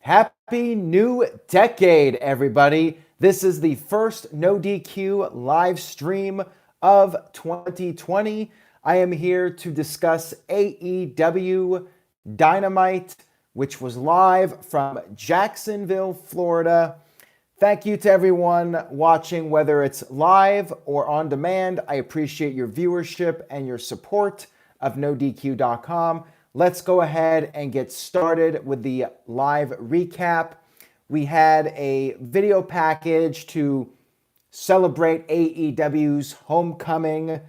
Happy new decade, everybody. This is the first No DQ live stream of 2020. I am here to discuss AEW Dynamite, which was live from Jacksonville, Florida. Thank you to everyone watching, whether it's live or on demand. I appreciate your viewership and your support of NoDQ.com. Let's go ahead and get started with the live recap. We had a video package to celebrate AEW's homecoming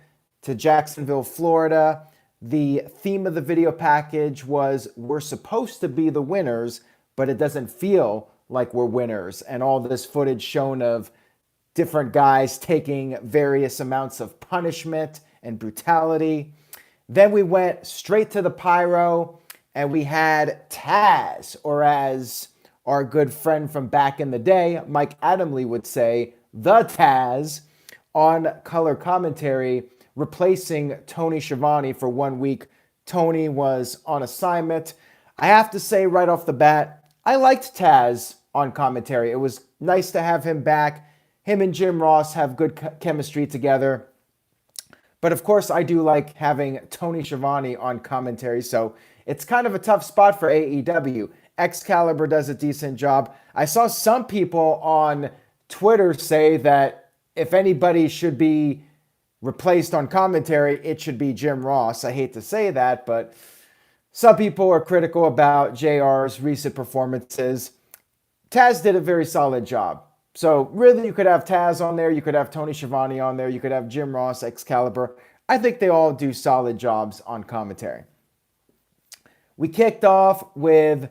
to Jacksonville, Florida. The theme of the video package was we're supposed to be the winners, but it doesn't feel like we're winners. And all this footage shown of different guys taking various amounts of punishment and brutality. Then we went straight to the pyro and we had Taz, or as our good friend from back in the day, Mike Adamle would say, the Taz, on color commentary, replacing Tony Schiavone for 1 week. Tony was on assignment. I have to say right off the bat, I liked Taz on commentary. It was nice to have him back. Him and Jim Ross have good chemistry together. But of course, I do like having Tony Schiavone on commentary, so it's kind of a tough spot for AEW. Excalibur does a decent job. I saw some people on Twitter say that if anybody should be replaced on commentary, it should be Jim Ross. I hate to say that, but some people are critical about JR's recent performances. Taz did a very solid job. So really, you could have Taz on there, you could have Tony Schiavone on there, you could have Jim Ross, Excalibur. I think they all do solid jobs on commentary. We kicked off with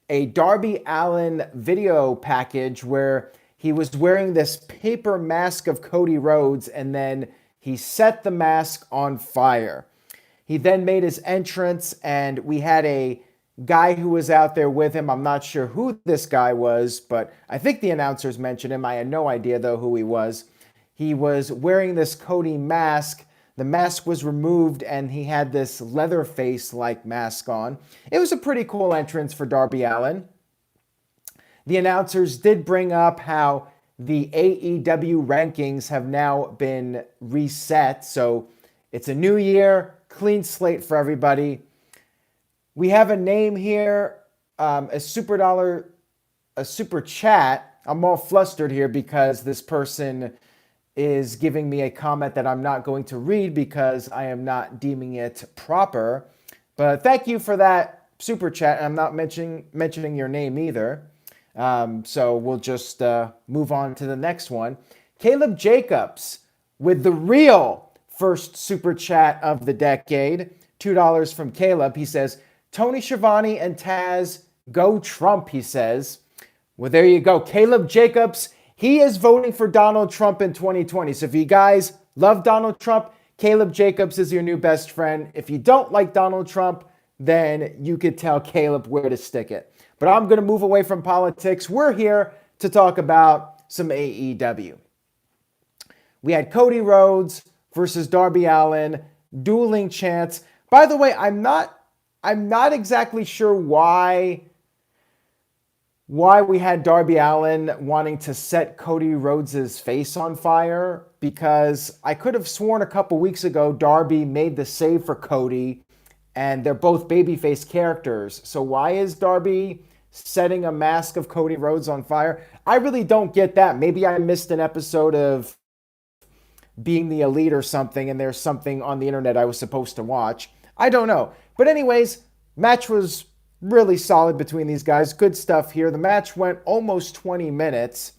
a Darby Allin video package where he was wearing this paper mask of Cody Rhodes, and then he set the mask on fire. He then made his entrance, and we had a guy who was out there with him. I'm not sure who this guy was, but I think the announcers mentioned him. I had no idea, though, who he was. He was wearing this Cody mask. The mask was removed, and he had this leather face-like mask on. It was a pretty cool entrance for Darby Allin. The announcers did bring up how the AEW rankings have now been reset, so it's a new year, clean slate for everybody. We have a name here, a super chat. I'm all flustered here because this person is giving me a comment that I'm not going to read because I am not deeming it proper. But thank you for that super chat. I'm not mentioning your name either. So we'll just move on to the next one. Caleb Jacobs with the real first super chat of the decade. $2 from Caleb. He says, Tony Schiavone and Taz, go Trump, he says. Well, there you go. Caleb Jacobs, he is voting for Donald Trump in 2020. So if you guys love Donald Trump, Caleb Jacobs is your new best friend. If you don't like Donald Trump, then you could tell Caleb where to stick it. But I'm going to move away from politics. We're here to talk about some AEW. We had Cody Rhodes versus Darby Allin, dueling chants. By the way, I'm not exactly sure why we had Darby Allin wanting to set Cody Rhodes' face on fire, because I could have sworn a couple weeks ago Darby made the save for Cody, and they're both babyface characters. So why is Darby setting a mask of Cody Rhodes on fire? I really don't get that. Maybe I missed an episode of Being the Elite or something, and there's something on the internet I was supposed to watch. I don't know. But anyways, match was really solid between these guys. Good stuff here. The match went almost 20 minutes.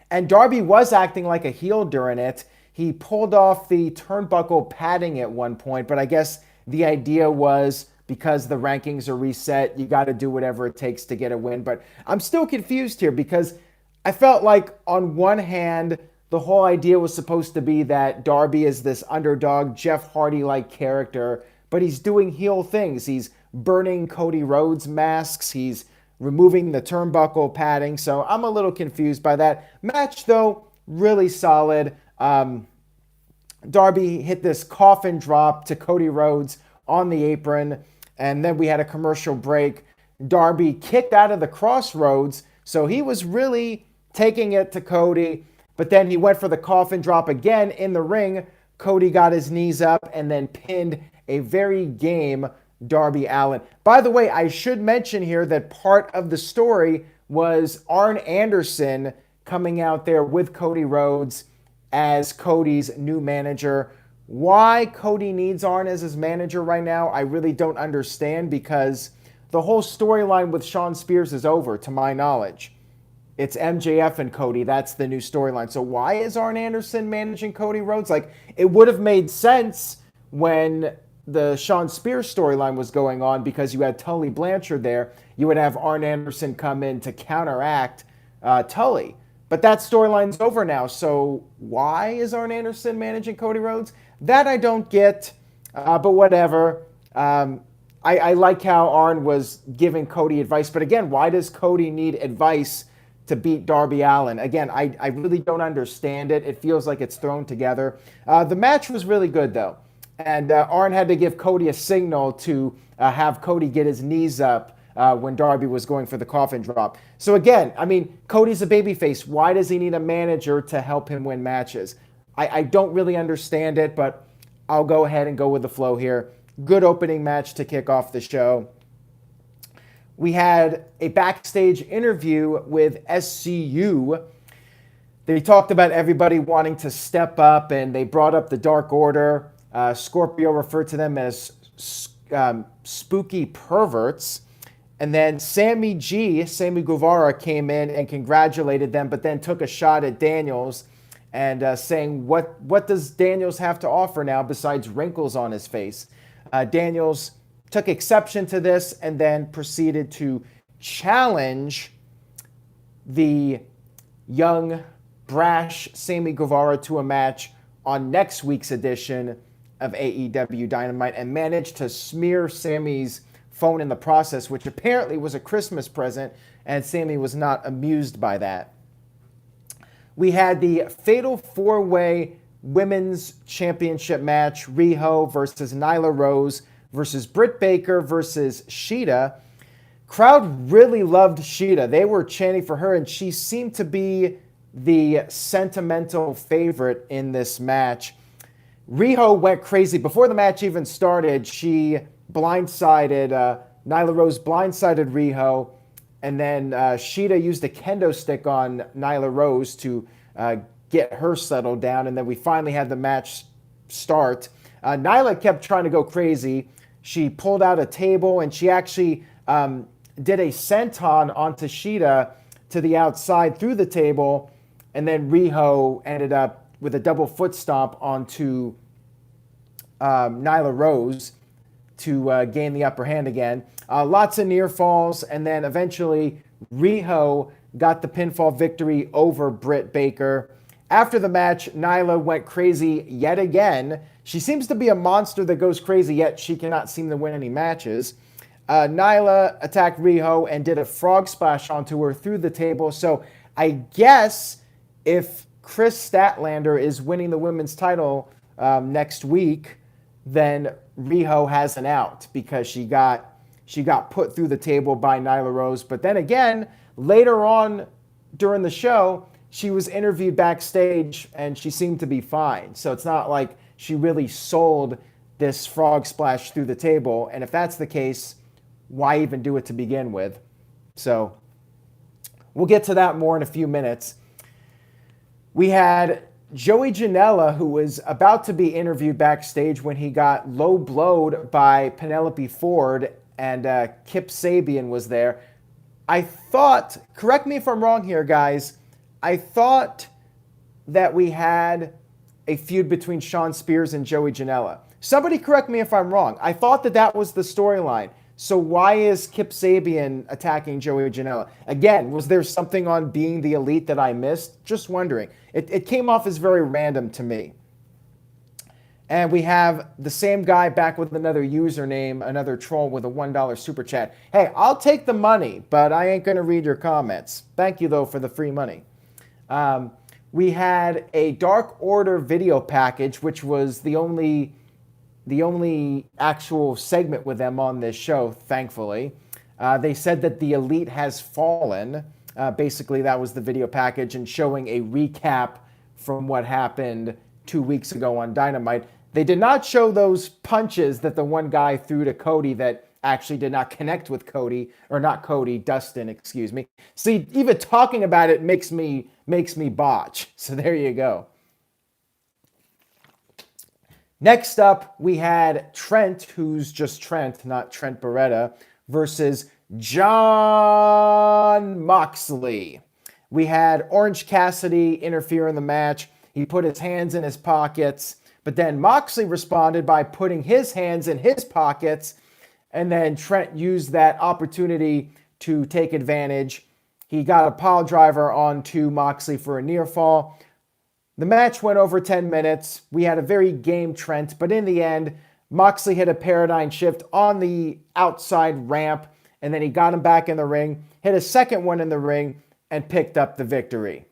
And Darby was acting like a heel during it. He pulled off the turnbuckle padding at one point, but I guess the idea was because the rankings are reset, you got to do whatever it takes to get a win. But I'm still confused here because I felt like on one hand, the whole idea was supposed to be that Darby is this underdog, Jeff Hardy-like character, but he's doing heel things. He's burning Cody Rhodes masks. He's removing the turnbuckle padding. So I'm a little confused by that. Match, though, really solid. Darby hit this coffin drop to Cody Rhodes on the apron. And then we had a commercial break. Darby kicked out of the crossroads, so he was really taking it to Cody. But then he went for the coffin drop again in the ring. Cody got his knees up and then pinned a very game Darby Allin. By the way, I should mention here that part of the story was Arn Anderson coming out there with Cody Rhodes as Cody's new manager. Why Cody needs Arn as his manager right now, I really don't understand, because the whole storyline with Shawn Spears is over, to my knowledge. It's MJF and Cody. That's the new storyline. So why is Arn Anderson managing Cody Rhodes? Like, it would have made sense when the Shawn Spears storyline was going on, because you had Tully Blanchard there. You would have Arn Anderson come in to counteract Tully. But that storyline's over now. So why is Arn Anderson managing Cody Rhodes? That I don't get, but whatever. I like how Arn was giving Cody advice. But again, why does Cody need advice to beat Darby Allin? Again, I really don't understand it. It feels like it's thrown together. The match was really good, though. And Arn had to give Cody a signal to have Cody get his knees up when Darby was going for the coffin drop. So again, I mean, Cody's a babyface. Why does he need a manager to help him win matches? I don't really understand it, but I'll go ahead and go with the flow here. Good opening match to kick off the show. We had a backstage interview with SCU. They talked about everybody wanting to step up, and they brought up the Dark Order. Scorpio referred to them as spooky perverts. And then Sammy Guevara, came in and congratulated them, but then took a shot at Daniels and saying, what does Daniels have to offer now besides wrinkles on his face? Daniels took exception to this and then proceeded to challenge the young, brash Sammy Guevara to a match on next week's edition of AEW Dynamite, and managed to smear Sammy's phone in the process, which apparently was a Christmas present, and Sammy was not amused by that. We had the Fatal 4-Way Women's Championship match, Riho versus Nyla Rose versus Britt Baker versus Shida. Crowd really loved Shida. They were chanting for her, and she seemed to be the sentimental favorite in this match. Riho went crazy. Before the match even started, she blindsided, Nyla Rose blindsided Riho, and then Shida used a kendo stick on Nyla Rose to get her settled down, and then we finally had the match start. Nyla kept trying to go crazy. She pulled out a table, and she actually did a senton onto Shida to the outside through the table, and then Riho ended up with a double foot stomp onto Nyla Rose to gain the upper hand again. Lots of near falls, and then eventually Riho got the pinfall victory over Britt Baker. After the match, Nyla went crazy yet again. She seems to be a monster that goes crazy, yet she cannot seem to win any matches. Nyla attacked Riho and did a frog splash onto her through the table. So I guess if Chris Statlander is winning the women's title next week, then Riho has an out, because she got put through the table by Nyla Rose. But then again, later on during the show, she was interviewed backstage and she seemed to be fine. So it's not like she really sold this frog splash through the table. And if that's the case, why even do it to begin with? So we'll get to that more in a few minutes. We had Joey Janela, who was about to be interviewed backstage when he got low blowed by Penelope Ford, and Kip Sabian was there. I thought, correct me if I'm wrong here, guys, I thought that we had a feud between Shawn Spears and Joey Janela. Somebody correct me if I'm wrong. I thought that was the storyline. So why is Kip Sabian attacking Joey Janela? Again, was there something on Being the Elite that I missed? Just wondering. It came off as very random to me. And we have the same guy back with another username, another troll with a $1 super chat. Hey, I'll take the money, but I ain't going to read your comments. Thank you, though, for the free money. We had a Dark Order video package, which was the only actual segment with them on this show, thankfully. They said that the Elite has fallen. Basically, that was the video package and showing a recap from what happened 2 weeks ago on Dynamite. They did not show those punches that the one guy threw to Cody that actually did not connect with Cody, or not Cody, Dustin, excuse me. See, even talking about it makes me botch. So there you go. Next up, we had Trent, who's just Trent, not Trent Beretta, versus Jon Moxley. We had Orange Cassidy interfere in the match. He put his hands in his pockets, but then Moxley responded by putting his hands in his pockets, and then Trent used that opportunity to take advantage. He got a pile driver onto Moxley for a near fall. The match went over 10 minutes. We had a very game Trent, but in the end, Moxley hit a paradigm shift on the outside ramp, and then he got him back in the ring, hit a second one in the ring, and picked up the victory.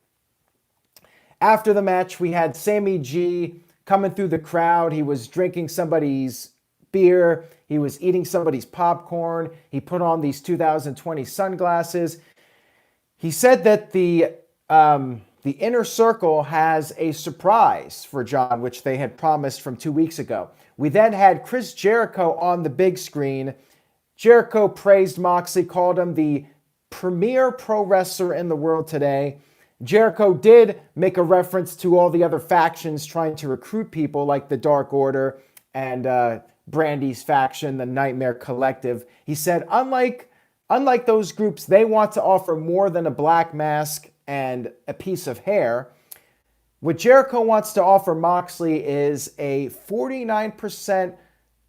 After the match, we had Sammy G coming through the crowd. He was drinking somebody's beer. He was eating somebody's popcorn. He put on these 2020 sunglasses. He said that the Inner Circle has a surprise for Jon, which they had promised from 2 weeks ago. We then had Chris Jericho on the big screen. Jericho praised Moxley, called him the premier pro wrestler in the world today. Jericho did make a reference to all the other factions trying to recruit people like the Dark Order and Brandy's faction, the Nightmare Collective. He said, unlike those groups, they want to offer more than a black mask and a piece of hair. What Jericho wants to offer Moxley is a 49%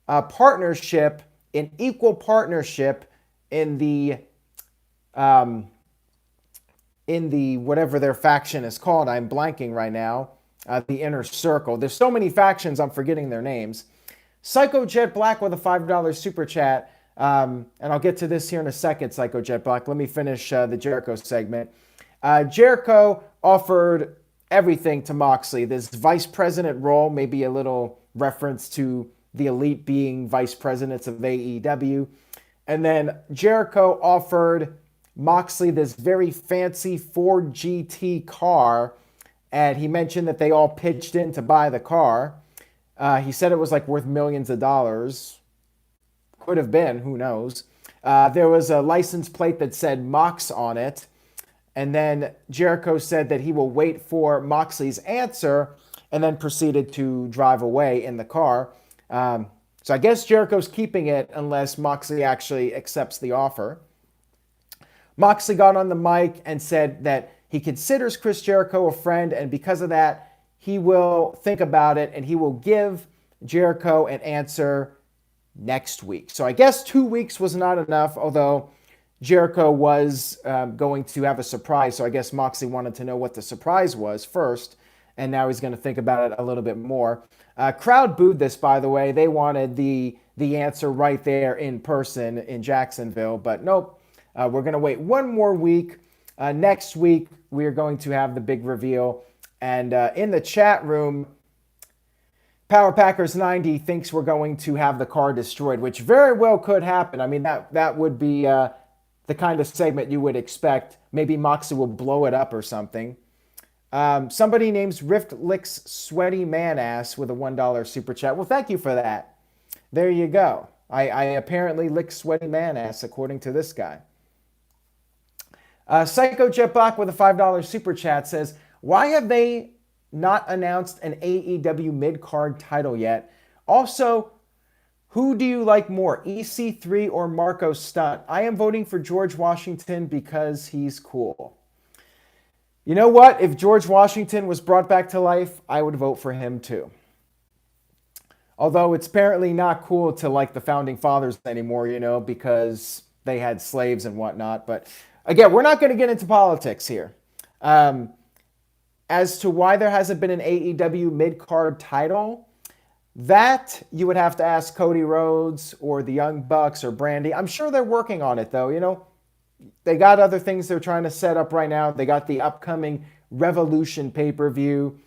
partnership, an equal partnership in the whatever their faction is called. I'm blanking right now. The Inner Circle. There's so many factions, I'm forgetting their names. Psycho Jet Black with a $5 super chat. And I'll get to this here in a second, Psycho Jet Black. Let me finish the Jericho segment. Jericho offered everything to Moxley. This vice president role, maybe a little reference to the Elite being vice presidents of AEW. And then Jericho offered Moxley this very fancy Ford GT car, and he mentioned that they all pitched in to buy the car. He said it was like worth millions of dollars. Could have been, who knows. There was a license plate that said Mox on it. And then Jericho said that he will wait for Moxley's answer and then proceeded to drive away in the car. So I guess Jericho's keeping it unless Moxley actually accepts the offer. Moxley got on the mic and said that he considers Chris Jericho a friend, and because of that, he will think about it and he will give Jericho an answer next week. So I guess 2 weeks was not enough, although Jericho was going to have a surprise. So I guess Moxley wanted to know what the surprise was first, and now he's going to think about it a little bit more. Crowd booed this, by the way. They wanted the answer right there in person in Jacksonville, but nope. We're going to wait one more week. Next week, we are going to have the big reveal. And in the chat room, Power Packers 90 thinks we're going to have the car destroyed, which very well could happen. I mean, that would be the kind of segment you would expect. Maybe Moxley will blow it up or something. Somebody names Rift Licks Sweaty Man Ass with a $1 super chat. Well, thank you for that. There you go. I apparently lick sweaty man ass, according to this guy. Psycho Jet Black with a $5 super chat says, why have they not announced an AEW mid-card title yet? Also, who do you like more, EC3 or Marco Stunt? I am voting for George Washington because he's cool. You know what? If George Washington was brought back to life, I would vote for him too. Although it's apparently not cool to like the Founding Fathers anymore, because they had slaves and whatnot. But again, we're not going to get into politics here. As to why there hasn't been an AEW mid-card title, that you would have to ask Cody Rhodes or the Young Bucks or Brandy. I'm sure they're working on it, though. They got other things they're trying to set up right now. They got the upcoming Revolution pay-per-view.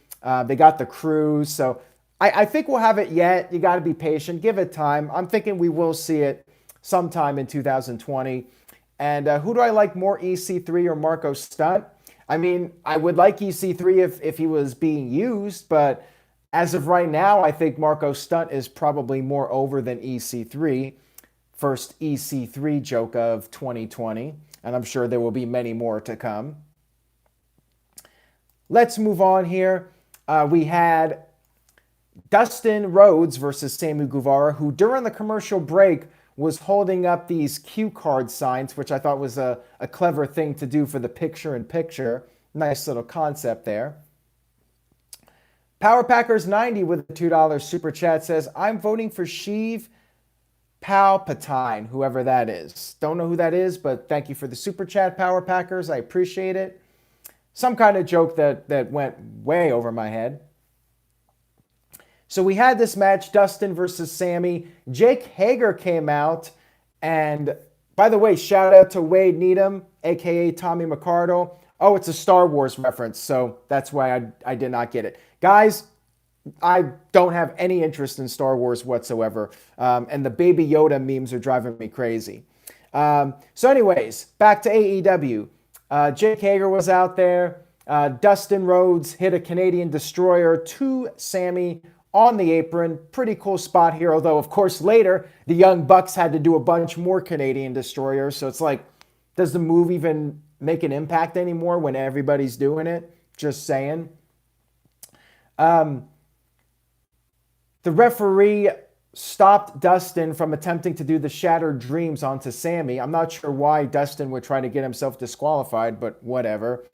They got the Cruise. So I think we'll have it yet. You got to be patient. Give it time. I'm thinking we will see it sometime in 2020. And who do I like more, EC3 or Marco Stunt? I mean, I would like EC3 if he was being used, but as of right now, I think Marco Stunt is probably more over than EC3. First EC3 joke of 2020, and I'm sure there will be many more to come. Let's move on here. We had Dustin Rhodes versus Sammy Guevara, who during the commercial break was holding up these cue card signs, which I thought was a clever thing to do for the picture-in-picture. Nice little concept there. Power Packers 90 with a $2 super chat says, I'm voting for Sheev Palpatine, whoever that is. Don't know who that is, but thank you for the super chat, Power Packers. I appreciate it. Some kind of joke that went way over my head. So we had this match, Dustin versus Sammy. Jake Hager came out, and by the way, shout out to Wade Needham, a.k.a. Tommy McCardle. Oh, it's a Star Wars reference, so that's why I did not get it. Guys, I don't have any interest in Star Wars whatsoever, and the Baby Yoda memes are driving me crazy. So anyways, back to AEW. Jake Hager was out there. Dustin Rhodes hit a Canadian Destroyer to Sammy on the apron. Pretty cool spot here, although, of course, later, the Young Bucks had to do a bunch more Canadian Destroyers, so it's like, does the move even make an impact anymore when everybody's doing it? Just saying. The referee stopped Dustin from attempting to do the Shattered Dreams onto Sammy. I'm not sure why Dustin would try to get himself disqualified, but whatever.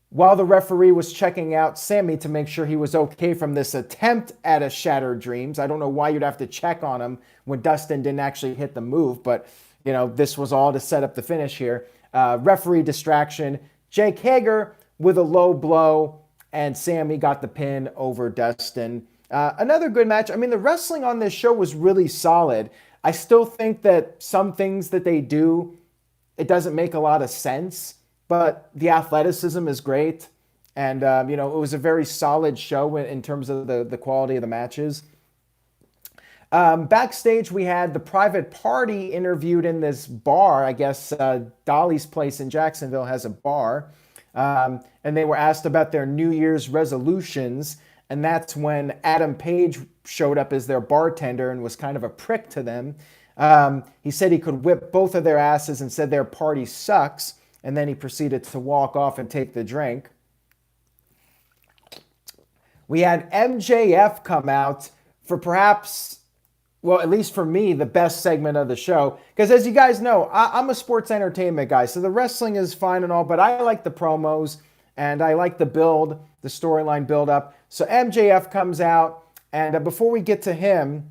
While the referee was checking out Sammy to make sure he was okay from this attempt at a Shattered Dreams. I don't know why you'd have to check on him when Dustin didn't actually hit the move, but you know, this was all to set up the finish here. Referee distraction. Jake Hager with a low blow, and Sammy got the pin over Dustin. Another good match. I mean, the wrestling on this show was really solid. I still think that some things that they do, it doesn't make a lot of sense, but the athleticism is great. And, you know, it was a very solid show in terms of the quality of the matches. Backstage, we had the Private Party interviewed in this bar. I guess Dolly's place in Jacksonville has a bar. And they were asked about their New Year's resolutions. And that's when Adam Page showed up as their bartender and was kind of a prick to them. He said he could whip both of their asses and said their party sucks. And then he proceeded to walk off and take the drink. We had MJF come out for perhaps, well, at least for me, the best segment of the show. Because as you guys know, I'm a sports entertainment guy. So the wrestling is fine and all, but I like the promos and I like the build, the storyline build up. So MJF comes out, and before we get to him,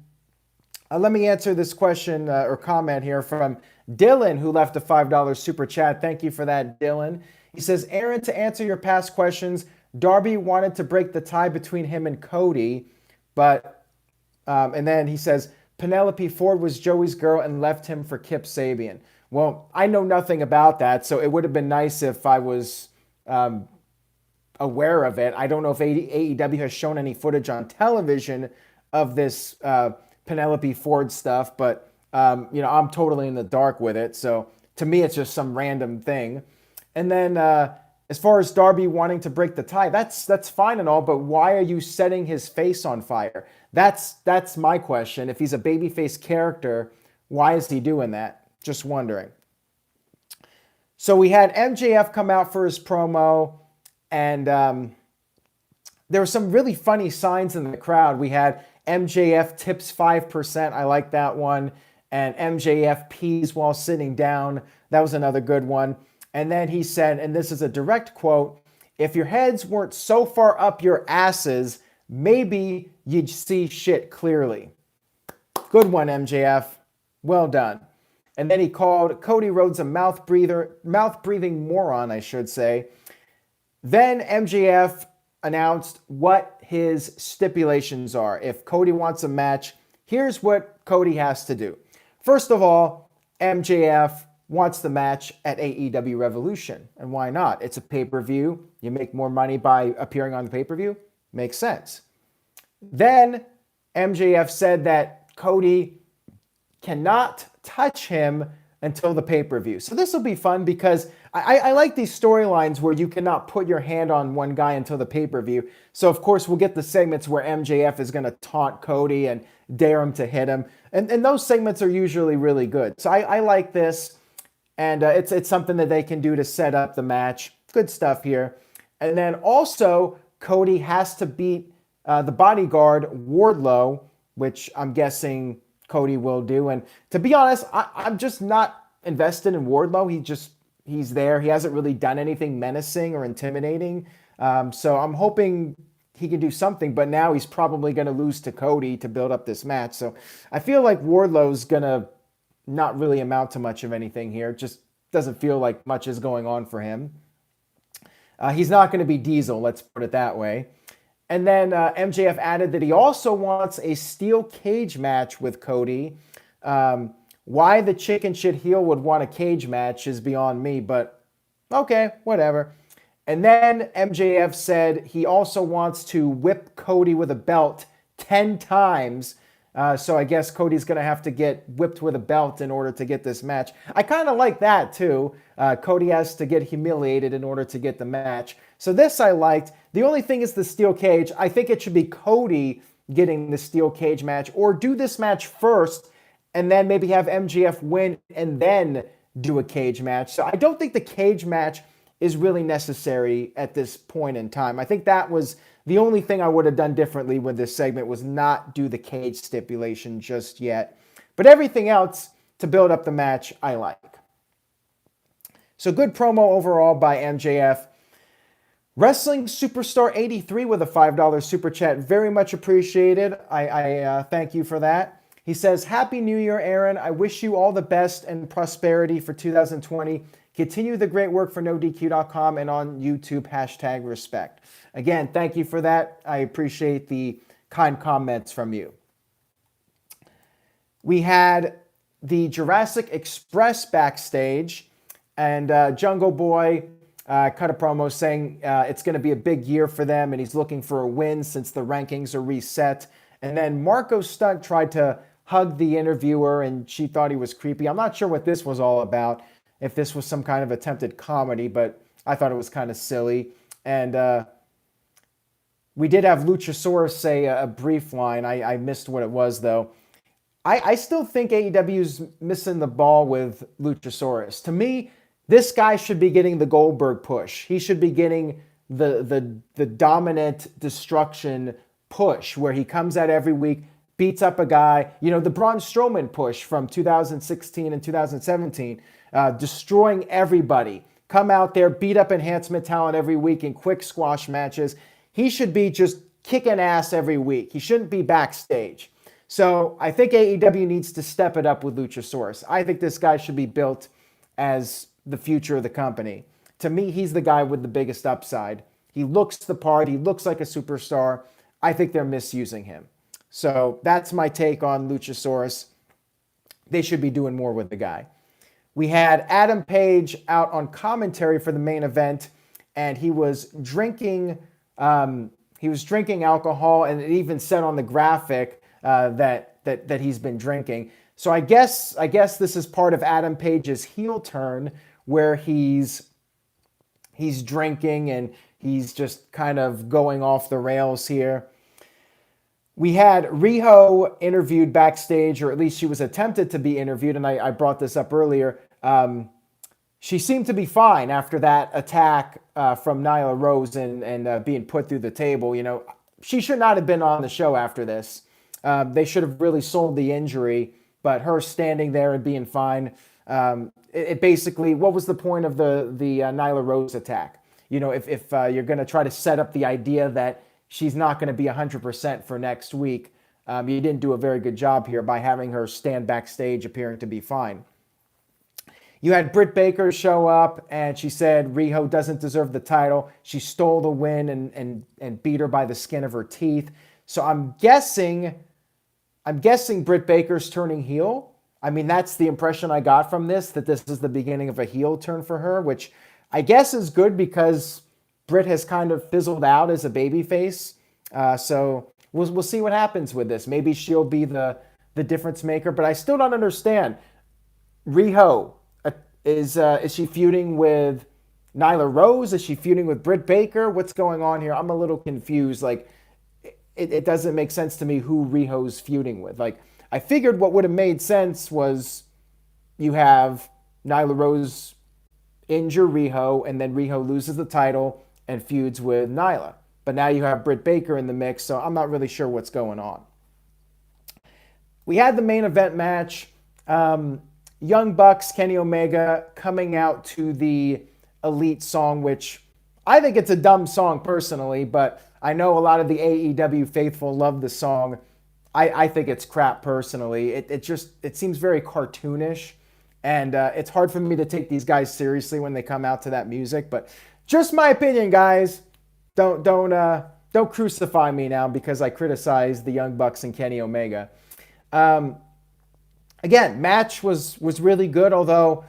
let me answer this question or comment here from Dylan, who left a $5 super chat. Thank you for that, Dylan. He says, Aaron, to answer your past questions, Darby wanted to break the tie between him and Cody, but, and then he says, Penelope Ford was Joey's girl and left him for Kip Sabian. Well, I know nothing about that, so it would have been nice if I was aware of it. I don't know if AEW has shown any footage on television of this Penelope Ford stuff, but you know, I'm totally in the dark with it. So to me, it's just some random thing. And then as far as Darby wanting to break the tie, that's fine and all, but why are you setting his face on fire? That's my question. If he's a babyface character, why is he doing that? Just wondering. So we had MJF come out for his promo, and there were some really funny signs in the crowd. We had MJF tips 5%. I like that one. And MJF pees while sitting down. That was another good one. And then he said, and this is a direct quote, if your heads weren't so far up your asses, maybe you'd see shit clearly. Good one, MJF. Well done. And then he called Cody Rhodes a mouth-breathing moron, I should say. Then MJF announced what his stipulations are. If Cody wants a match, here's what Cody has to do. First of all, MJF wants the match at AEW Revolution. And why not? It's a pay-per-view. You make more money by appearing on the pay-per-view. Makes sense. Then MJF said that Cody cannot touch him until the pay-per-view. So this will be fun because I like these storylines where you cannot put your hand on one guy until the pay-per-view. So of course we'll get the segments where MJF is going to taunt Cody and dare him to hit him. And those segments are usually really good. So I like this. And it's something that they can do to set up the match. Good stuff here. And then also Cody has to beat the bodyguard Wardlow, which I'm guessing Cody will do. And to be honest, I'm just not invested in Wardlow. He's there. He hasn't really done anything menacing or intimidating. So I'm hoping he can do something, but now he's probably going to lose to Cody to build up this match. So I feel like Wardlow's going to not really amount to much of anything here. It just doesn't feel like much is going on for him. He's not going to be Diesel, let's put it that way. And then MJF added that he also wants a steel cage match with Cody. Why the chicken shit heel would want a cage match is beyond me, but okay, whatever. And then MJF said he also wants to whip Cody with a belt 10 times. So I guess Cody's going to have to get whipped with a belt in order to get this match. I kind of like that too. Cody has to get humiliated in order to get the match. So this I liked. The only thing is the steel cage. I think it should be Cody getting the steel cage match, or do this match first and then maybe have MJF win and then do a cage match. So I don't think the cage match is really necessary at this point in time. I think that was the only thing I would have done differently with this segment, was not do the cage stipulation just yet. But everything else to build up the match, I like. So good promo overall by MJF. Wrestling Superstar 83 with a $5 super chat. Very much appreciated. I thank you for that. He says, Happy New Year, Aaron. I wish you all the best and prosperity for 2020. Continue the great work for NoDQ.com and on YouTube, #respect. Again, thank you for that. I appreciate the kind comments from you. We had the Jurassic Express backstage, and Jungle Boy cut a promo saying it's going to be a big year for them, and he's looking for a win since the rankings are reset. And then Marco Stunt tried to hug the interviewer, and she thought he was creepy. I'm not sure what this was all about, if this was some kind of attempted comedy, but I thought it was kind of silly. And we did have Luchasaurus say a brief line. I missed what it was, though. I still think AEW's missing the ball with Luchasaurus. To me, this guy should be getting the Goldberg push. He should be getting the dominant destruction push, where he comes out every week, beats up a guy. You know, the Braun Strowman push from 2016 and 2017, destroying everybody. Come out there, beat up enhancement talent every week in quick squash matches. He should be just kicking ass every week. He shouldn't be backstage. So I think AEW needs to step it up with Luchasaurus. I think this guy should be built as the future of the company. To me, he's the guy with the biggest upside. He looks the part. He looks like a superstar. I think they're misusing him. So that's my take on Luchasaurus. They should be doing more with the guy. We had Adam Page out on commentary for the main event, and he was drinking alcohol, and it even said on the graphic that he's been drinking. So I guess this is part of Adam Page's heel turn, where he's drinking and he's just kind of going off the rails here. We had Riho interviewed backstage, or at least she was attempted to be interviewed, and I brought this up earlier. She seemed to be fine after that attack from Nyla Rose and being put through the table. You know, she should not have been on the show after this. They should have really sold the injury, but her standing there and being fine, it basically, what was the point of the Nyla Rose attack? You know, if you're going to try to set up the idea that she's not going to be 100% for next week, you didn't do a very good job here by having her stand backstage appearing to be fine. You had Britt Baker show up, and she said Riho doesn't deserve the title. She stole the win and beat her by the skin of her teeth. So I'm guessing Britt Baker's turning heel. I mean, that's the impression I got from this, that this is the beginning of a heel turn for her, which I guess is good because Britt has kind of fizzled out as a babyface. So we'll see what happens with this. Maybe she'll be the difference maker, but I still don't understand. Riho, is she feuding with Nyla Rose? Is she feuding with Britt Baker? What's going on here? I'm a little confused. Like, it doesn't make sense to me who Riho's feuding with. Like, I figured what would have made sense was you have Nyla Rose injure Riho, and then Riho loses the title and feuds with Nyla. But now you have Britt Baker in the mix, so I'm not really sure what's going on. We had the main event match. Young Bucks, Kenny Omega coming out to the Elite song, which I think it's a dumb song personally, but I know a lot of the AEW faithful love the song. I think it's crap personally. It seems very cartoonish, and it's hard for me to take these guys seriously when they come out to that music. But just my opinion, guys. Don't crucify me now because I criticize the Young Bucks and Kenny Omega. Again, match was really good, although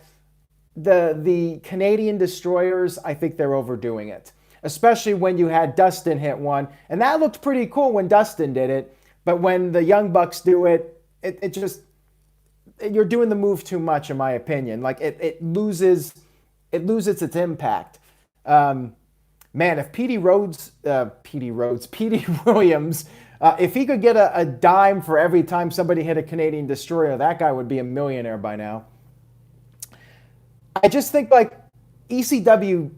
the Canadian Destroyers, I think they're overdoing it. Especially when you had Dustin hit one. And that looked pretty cool when Dustin did it. But when the Young Bucks do it, it just, you're doing the move too much, in my opinion. Like, it loses its impact. Man, if Petey Williams, if he could get a dime for every time somebody hit a Canadian Destroyer, that guy would be a millionaire by now. I just think, like, ECW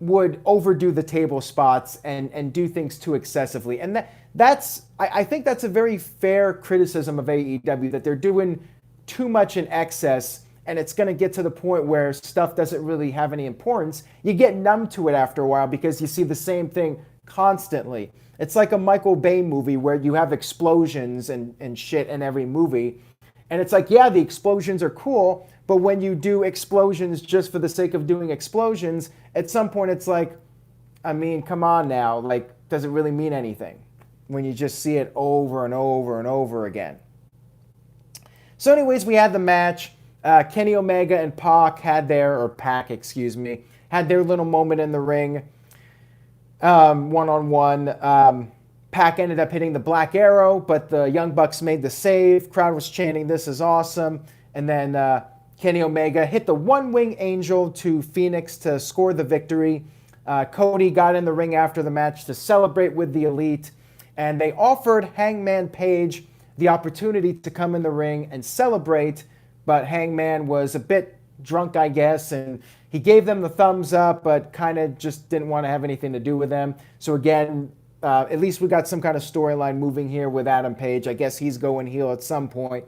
would overdo the table spots and do things too excessively. And I think that's a very fair criticism of AEW, that they're doing too much in excess, and it's going to get to the point where stuff doesn't really have any importance. You get numb to it after a while because you see the same thing constantly. It's like a Michael Bay movie where you have explosions and shit in every movie. And it's like, yeah, the explosions are cool, but when you do explosions just for the sake of doing explosions, at some point it's like, I mean, come on now. Like, does it really mean anything when you just see it over and over and over again? So anyways, we had the match. Kenny Omega and Pac had their little moment in the ring. One-on-one. Pac ended up hitting the Black Arrow, but the Young Bucks made the save. Crowd was chanting, "This is awesome." And then Kenny Omega hit the One-Wing Angel to Phoenix to score the victory. Cody got in the ring after the match to celebrate with the Elite, and they offered Hangman Page the opportunity to come in the ring and celebrate, but Hangman was a bit drunk, I guess, and he gave them the thumbs up, but kind of just didn't want to have anything to do with them. So again, at least we got some kind of storyline moving here with Adam Page. I guess he's going heel at some point.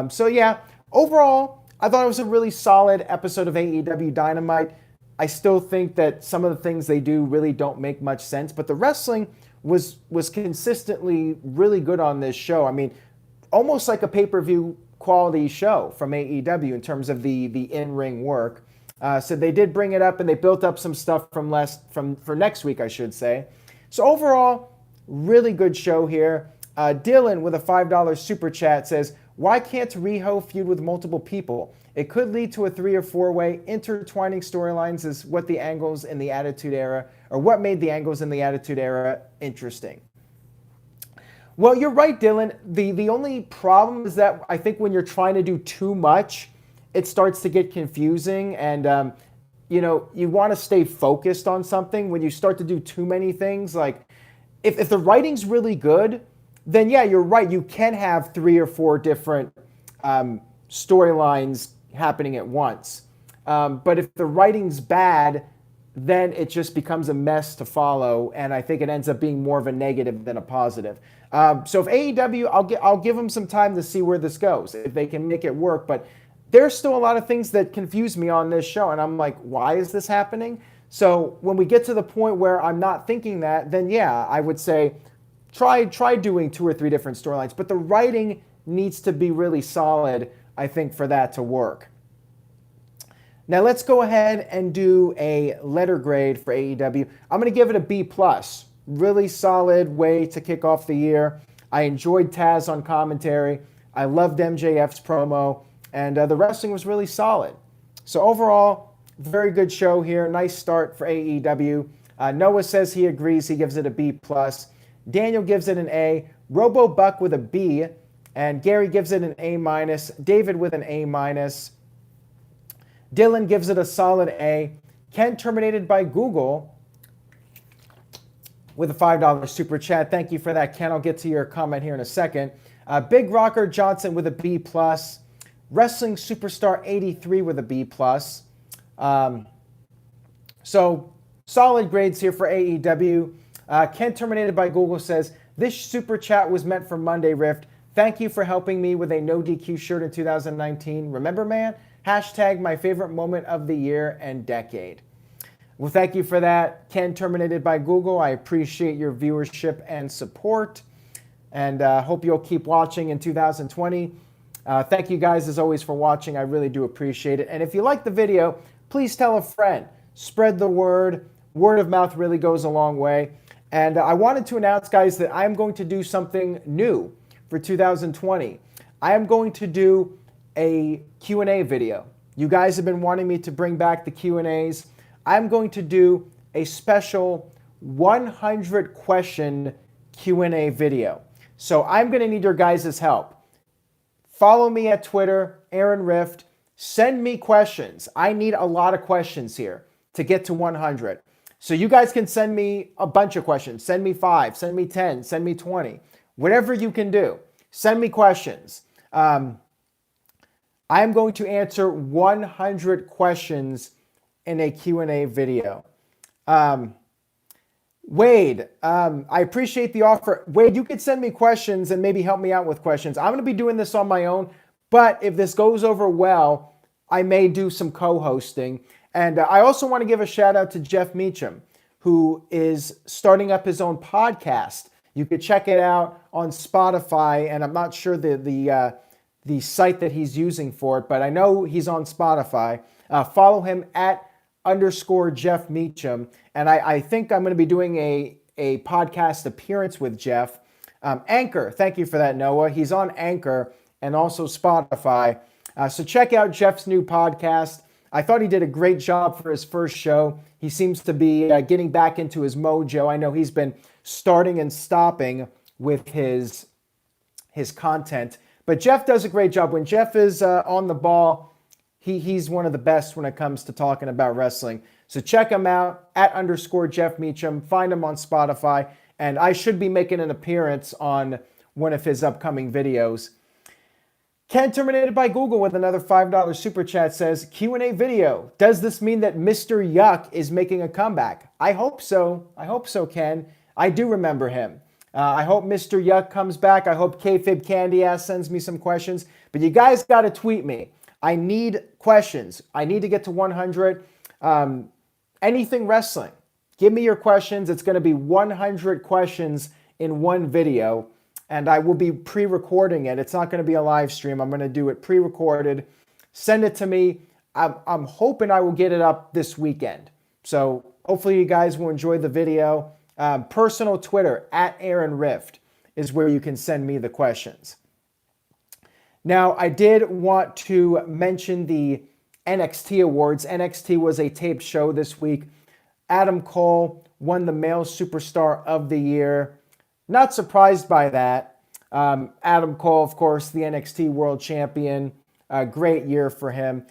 So yeah, overall, I thought it was a really solid episode of AEW Dynamite. I still think that some of the things they do really don't make much sense, but the wrestling was consistently really good on this show. I mean, almost like a pay-per-view quality show from AEW in terms of the in-ring work. So they did bring it up, and they built up some stuff for next week, I should say. So overall, really good show here. Dylan with a $5 super chat says, "Why can't Riho feud with multiple people? It could lead to a 3 or 4-way. Intertwining storylines is what the angles in the Attitude Era, or what made the angles in the Attitude Era interesting." Well, you're right, Dylan. The only problem is that I think when you're trying to do too much, it starts to get confusing, and you want to stay focused on something. When you start to do too many things, like if the writing's really good, then yeah, you're right. You can have 3 or 4 different storylines happening at once. But if the writing's bad, then it just becomes a mess to follow, and I think it ends up being more of a negative than a positive. So if AEW, I'll give them some time to see where this goes, if they can make it work. But there's still a lot of things that confuse me on this show, and I'm like, why is this happening? So when we get to the point where I'm not thinking that, then yeah, I would say try doing 2 or 3 different storylines. But the writing needs to be really solid, I think, for that to work. Now let's go ahead and do a letter grade for AEW. I'm going to give it a B+. Really solid way to kick off the year. I enjoyed Taz on commentary. I loved MJF's promo. And the wrestling was really solid. So overall, very good show here. Nice start for AEW. Noah says he agrees. He gives it a B+. Daniel gives it an A. Robo Buck with a B. And Gary gives it an A-. David with an A-. Dylan gives it a solid A. Ken terminated by Google with a $5 super chat. Thank you for that, Ken. I'll get to your comment here in a second. Big Rocker Johnson with a B+. Wrestling Superstar 83 with a B+. So solid grades here for AEW. Ken terminated by Google says, this super chat was meant for Monday Rift. Thank you for helping me with a no DQ shirt in 2019. Remember, man? Hashtag my favorite moment of the year and decade. Well, thank you for that, Ken terminated by Google. I appreciate your viewership and support, and hope you'll keep watching in 2020. Thank you guys, as always, for watching. I really do appreciate it. And if you like the video, please tell a friend. Spread the word. Word of mouth really goes a long way. And I wanted to announce, guys, that I'm going to do something new for 2020. I am going to do a Q&A video. You guys have been wanting me to bring back the Q&As. I'm going to do a special 100 question Q&A video. So I'm going to need your guys' help. Follow me at Twitter, Aaron Rift. Send me questions. I need a lot of questions here to get to 100. So you guys can send me a bunch of questions. Send me 5, send me 10, send me 20. Whatever you can do. Send me questions. I am going to answer 100 questions in a Q&A video. Wade, I appreciate the offer. Wade, you could send me questions and maybe help me out with questions. I'm going to be doing this on my own, but if this goes over well, I may do some co-hosting. And I also want to give a shout out to Jeff Meacham, who is starting up his own podcast. You could check it out on Spotify, and I'm not sure the site that he's using for it, but I know he's on Spotify. Follow him at _Jeff Meacham. And I think I'm going to be doing a podcast appearance with Jeff. Anchor, thank you for that, Noah. He's on Anchor and also Spotify. So check out Jeff's new podcast. I thought he did a great job for his first show. He seems to be getting back into his mojo. I know he's been starting and stopping with his content. But Jeff does a great job. When Jeff is on the ball, he's one of the best when it comes to talking about wrestling. So check him out at _Jeff Meacham. Find him on Spotify. And I should be making an appearance on one of his upcoming videos. Ken terminated by Google with another $5 super chat says, Q&A video. Does this mean that Mr. Yuck is making a comeback? I hope so. I hope so, Ken. I do remember him. I hope Mr. Yuck comes back. I hope Kayfabe Candy Ass sends me some questions. But you guys got to tweet me. I need questions. I need to get to 100. Anything wrestling. Give me your questions. It's going to be 100 questions in one video. And I will be pre-recording it. It's not going to be a live stream. I'm going to do it pre-recorded. Send it to me. I'm hoping I will get it up this weekend. So hopefully you guys will enjoy the video. Personal Twitter, at Aaron Rift, is where you can send me the questions. Now, I did want to mention the NXT Awards. NXT was a taped show this week. Adam Cole won the Male Superstar of the Year. Not surprised by that. Adam Cole, of course, the NXT World Champion. Great year for him.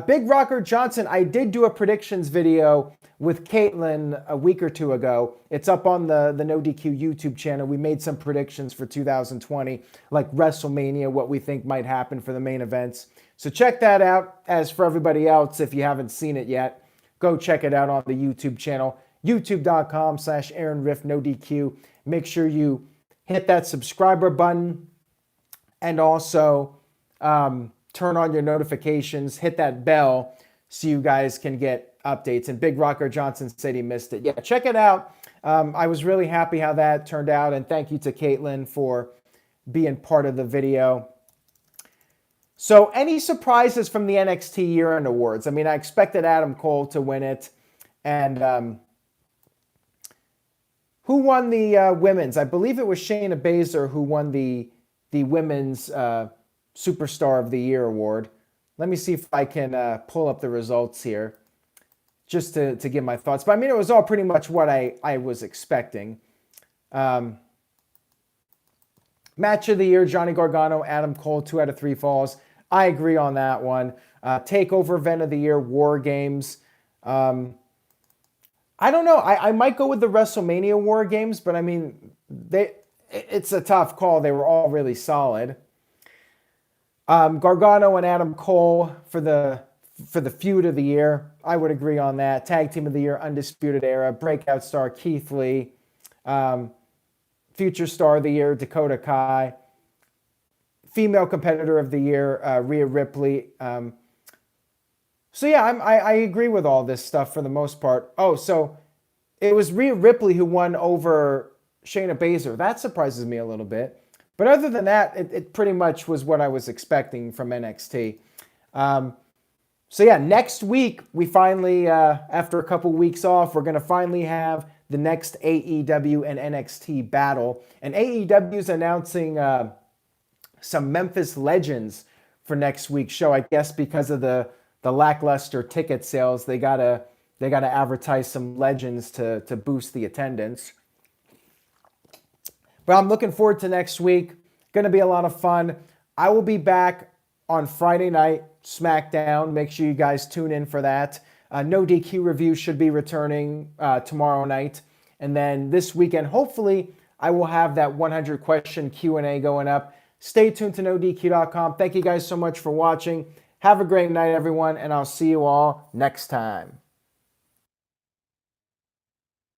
Big Rocker Johnson, I did do a predictions video with Caitlin a week or two ago. It's up on the No DQ YouTube channel. We made some predictions for 2020, like WrestleMania, what we think might happen for the main events. So check that out. As for everybody else, if you haven't seen it yet, go check it out on the YouTube channel, youtube.com/AaronRiftNoDQ. Make sure you hit that subscriber button and also turn on your notifications, hit that bell so you guys can get updates. And Big Rocker Johnson said he missed it. Yeah, check it out. I was really happy how that turned out. And thank you to Caitlin for being part of the video. So any surprises from the NXT Year-End Awards? I mean, I expected Adam Cole to win it. And who won the women's? I believe it was Shayna Baszler who won the women's Superstar of the Year award. Let me see if I can pull up the results here just to give my thoughts. But I mean, it was all pretty much what I was expecting. Match of the Year, Johnny Gargano, Adam Cole, 2 out of 3 falls. I agree on that one. Takeover Event of the Year, War Games. I don't know. I might go with the WrestleMania War Games, but I mean, it's a tough call. They were all really solid. Gargano and Adam Cole for the feud of the year. I would agree on that. Tag Team of the Year, Undisputed Era. Breakout Star, Keith Lee. Future Star of the Year, Dakota Kai. Female Competitor of the Year, Rhea Ripley. So yeah, I agree with all this stuff for the most part. Oh, so it was Rhea Ripley who won over Shayna Baszler. That surprises me a little bit. But other than that, it pretty much was what I was expecting from NXT. So yeah, next week, we finally, after a couple weeks off, we're going to finally have the next AEW and NXT battle. And AEW is announcing some Memphis Legends for next week's show. I guess because of the lackluster ticket sales, they gotta advertise some legends to boost the attendance. But I'm looking forward to next week. Going to be a lot of fun. I will be back on Friday night, SmackDown. Make sure you guys tune in for that. No DQ review should be returning tomorrow night. And then this weekend, hopefully, I will have that 100 question Q&A going up. Stay tuned to NoDQ.com. Thank you guys so much for watching. Have a great night, everyone, and I'll see you all next time.